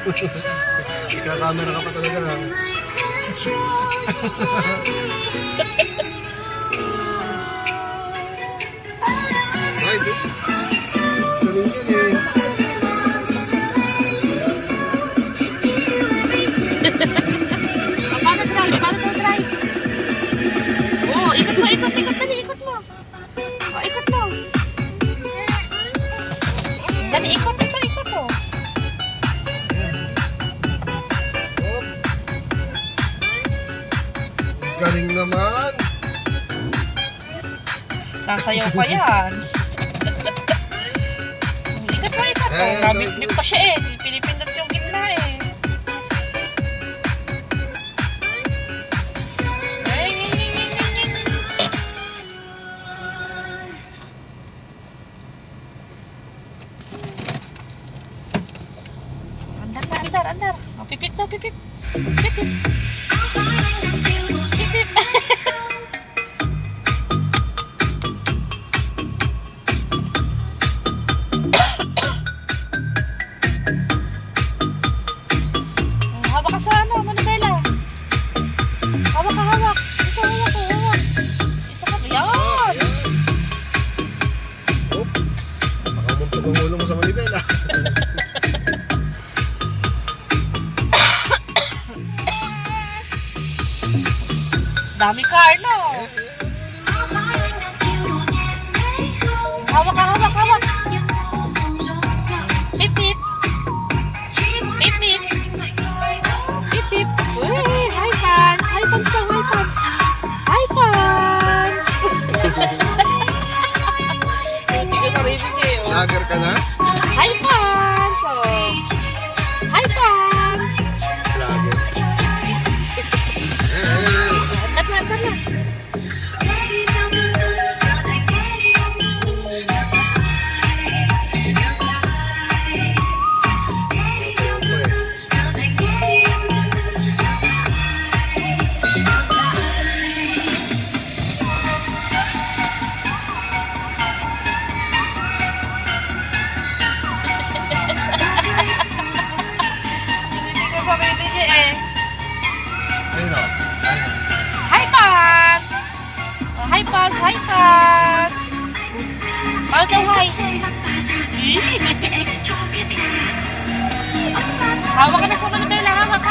Ika-camera ka pa talaga. Right, galing yan eh. Paano drive? Paano daw drive? Oo, ikot mo, ikot. Dali, ikot mo. O, ikot mo. Dali, ikot ito, ikot mo. Galing naman. Nasayaw pa yan. Ikot mo, ikot. Nabip pa siya eh. Pinipindot yung gitna eh. Andar. Oh, pipip daw, pipip. Pipip. Pipip. Hawak ka sa ano, Manibela. Hawak. Ito, hawak. Ito ka, yan. Oh, nakamuntok ang ulo mo sa Manibela. Dami car, no? Hawak. Pip. Uy, hi pants. Hi pants. Hindi ko narinig eh. Oh. Lager ka na? Hi pants. Oh. Hi pants. Lager. Andar na. Hindi ko narinig eh. Ayun o. Hi pants. Oh, hi pants. Paano daw hi? Hawak ka na sa Manibela. Hawak.